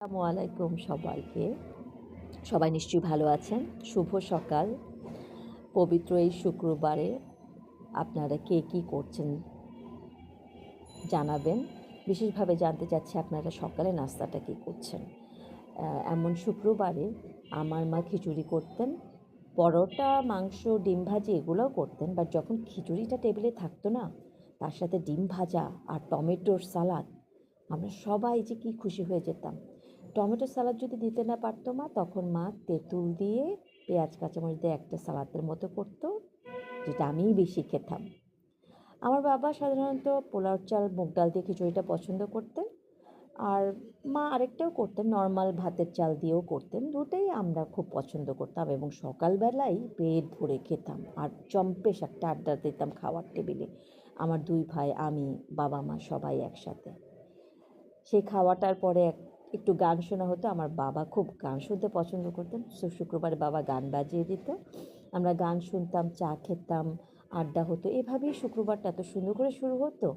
আসসালামু আলাইকুম সবাইকে। সবাই নিশ্চয়ই ভালো আছেন। শুভ সকাল। পবিত্র এই শুক্রবারে আপনারা কে কী করছেন জানাবেন। বিশেষভাবে জানতে চাচ্ছি আপনারা সকালে নাস্তাটা কী করছেন। এমন শুক্রবারে আমার মা খিচুড়ি করতেন, পরোটা, মাংস, ডিম ভাজি এগুলোও করতেন। বাট যখন খিচুড়িটা টেবিলে থাকতো না, তার সাথে ডিম ভাজা আর টমেটোর সালাদ, আমরা সবাই যে কী খুশি হয়ে যেতাম। টমেটো সালাদ যদি দিতে না পারতো মা, তখন মা তেঁতুল দিয়ে পেঁয়াজ কাঁচামরিচ দিয়ে একটা সালাদের মতো করতো, যেটা আমিই বেশি খেতাম। আমার বাবা সাধারণত পোলাও চাল মুগ ডাল দিয়ে খিচুড়িটা পছন্দ করতেন, আর মা আরেকটাও করতেন, নর্মাল ভাতের চাল দিয়েও করতেন। দুটোই আমরা খুব পছন্দ করতাম এবং সকালবেলায় পেট ভরে খেতাম আর জম্পেশ একটা আড্ডা দিতাম খাওয়ার টেবিলে। আমার দুই ভাই, আমি, বাবা মা সবাই একসাথে। সেই খাওয়াটার পরে একটু গান শোনা হতো। আমার বাবা খুব গান শুনতে পছন্দ করতেন। শুক্রবারে বাবা গান বাজিয়ে দিত, আমরা গান শুনতাম, চা খেতাম, আড্ডা হতো। এভাবেই শুক্রবারটা এত সুন্দর করে শুরু হতো,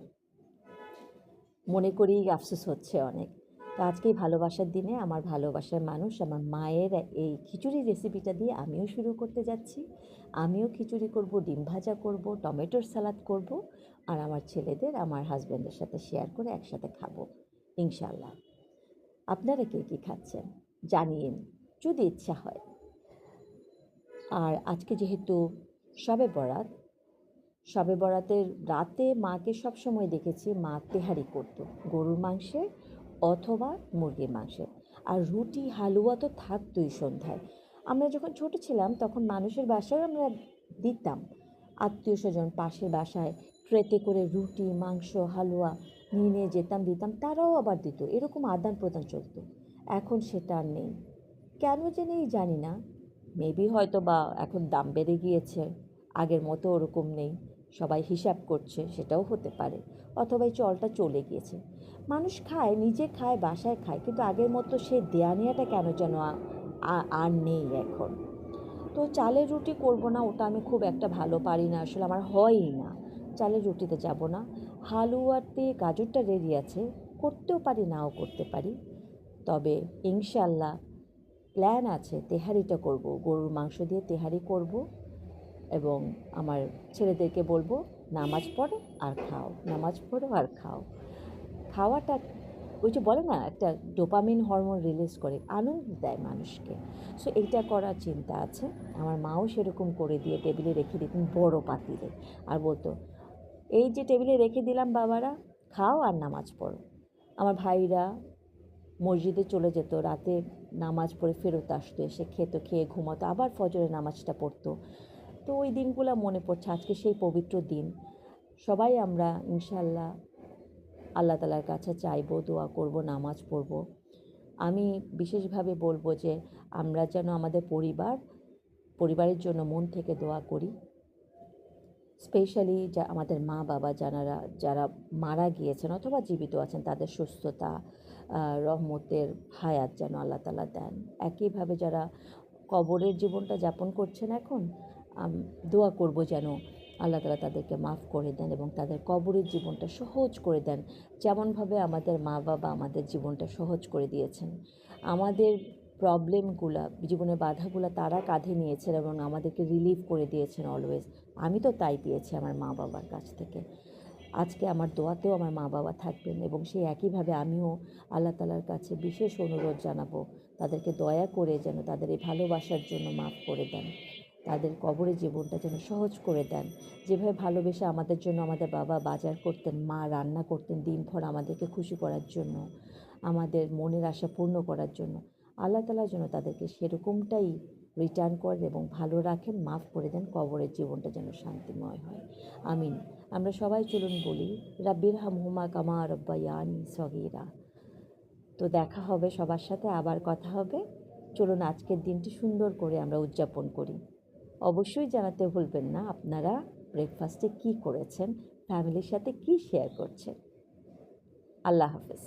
মনে করেই আফসোস হচ্ছে অনেক। তো আজকে এই ভালোবাসার দিনে আমার ভালোবাসার মানুষ, আমার মায়ের এই খিচুড়ির রেসিপিটা দিয়ে আমিও শুরু করতে যাচ্ছি। আমিও খিচুড়ি করব, ডিম ভাজা করব, টমেটোর সালাদ করব, আর আমার ছেলেদের, আমার হাজব্যান্ডের সাথে শেয়ার করে একসাথে খাবো ইনশাল্লাহ। আপনারা কে কী খাচ্ছেন জানিয়েন যদি ইচ্ছা হয়। আর আজকে যেহেতু শবে বরাত, শবে বরাতের রাতে মাকে সবসময় দেখেছি মা তেহারি করতো, গরুর মাংসের অথবা মুরগির মাংসের। আর রুটি হালুয়া তো থাকতোই সন্ধ্যায়। আমরা যখন ছোট ছিলাম তখন মানুষের বাসায় আমরা দিতাম, আত্মীয় স্বজন পাশের বাসায় ট্রেতে করে রুটি, মাংস, হালুয়া নিয়ে নিয়ে যেতাম, দিতাম, তারাও আবার দিত। এরকম আদান প্রদান চলতো। এখন সেটা আর নেই, কেন যে নেই জানি না। মেবি হয়তো বা এখন দাম বেড়ে গিয়েছে, আগের মতো ওরকম নেই, সবাই হিসাব করছে, সেটাও হতে পারে। অথবা এই চলটা চলে গিয়েছে, মানুষ খায়, নিজে খায়, বাসায় খায়, কিন্তু আগের মতো সে দেয়া নেওয়াটা কেন যেন আর নেই এখন। তো চালের রুটি করব না, ওটা আমি খুব একটা ভালো পারি না, আসলে আমার হয়ই না। চালের রুটিতে যাব না। হালুয়াতে গাজরটা রেডি আছে, করতেও পারি, নাও করতে পারি। তবে ইনশাল্লাহ প্ল্যান আছে তেহারিটা করব, গরুর মাংস দিয়ে তেহারি করব। এবং আমার ছেলেদেরকে বলবো নামাজ পড়ো আর খাও, নামাজ পড়ো আর খাও। খাওয়াটা ওই যে বলে না, একটা ডোপামিন হরমোন রিলিজ করে, আনন্দ দেয় মানুষকে। সো এইটা করার চিন্তা আছে। আমার মাও সেরকম করে দিয়ে টেবিলে রেখে দিতেন বড় পাতিলে, আর বলতো এই যে টেবিলে রেখে দিলাম বাবারা, খাও আর নামাজ পড়ো। আমার ভাইরা মসজিদে চলে যেত, রাতে নামাজ পড়ে ফেরত আসতো, এসে খেতো, খেয়ে ঘুমাতো, আবার ফজরের নামাজটা পড়তো। তো ওই দিনগুলো মনে পড়ছে, আজকে সেই পবিত্র দিন। সবাই আমরা ইনশাল্লাহ আল্লাহ তালার কাছে চাইবো, দোয়া করব, নামাজ পড়ব। আমি বিশেষভাবে বলবো যে আমরা যেন আমাদের পরিবারের জন্য মন থেকে দোয়া করি। স্পেশালি যা আমাদের মা বাবা যারা মারা গিয়েছেন অথবা জীবিত আছেন, তাদের সুস্থতা, রহমতের হায়াত যেন আল্লাহ তালা দেন। একইভাবে যারা কবরের জীবনটা যাপন করছেন এখন, দোয়া করব যেন আল্লাহ তালা তাদেরকে মাফ করে দেন এবং তাদের কবরের জীবনটা সহজ করে দেন, যেমনভাবে আমাদের মা বাবা আমাদের জীবনটা সহজ করে দিয়েছেন। আমাদের প্রবলেমগুলা, জীবনের বাধাগুলো তারা কাঁধে নিয়েছেন এবং আমাদেরকে রিলিভ করে দিয়েছেন অলওয়েজ। আমি তো তাই পেয়েছি আমার মা বাবার কাছ থেকে। আজকে আমার দোয়াতেও আমার মা বাবা থাকবেন এবং সেই একইভাবে আমিও আল্লাহ তালার কাছে বিশেষ অনুরোধ জানাবো, তাদেরকে দয়া করে যেন তাদের এই ভালোবাসার জন্য মাফ করে দেন, তাদের কবরের জীবনটা যেন সহজ করে দেন। যেভাবে ভালোবেসে আমাদের জন্য আমাদের বাবা বাজার করতেন, মা রান্না করতেন দিনভর আমাদেরকে খুশি করার জন্য, আমাদের মনের আশা পূর্ণ করার জন্য, আল্লাহ তালার জন্য তাদেরকে সেরকমটাই রিটার্ন করেন এবং ভালো রাখেন, মাফ করে দেন, কবরের জীবনটা যেন শান্তিময় হয়। আমিন। আমরা সবাই চলুন বলি রাব্বির হামহুমা কামা রব্বায়ানি সগীরা। তো দেখা হবে সবার সাথে, আবার কথা হবে। চলুন আজকের দিনটি সুন্দর করে আমরা উদযাপন করি। অবশ্যই জানাতে ভুলবেন না আপনারা ব্রেকফাস্টে কী করেছেন, ফ্যামিলির সাথে কী শেয়ার করছেন। আল্লাহ হাফেজ।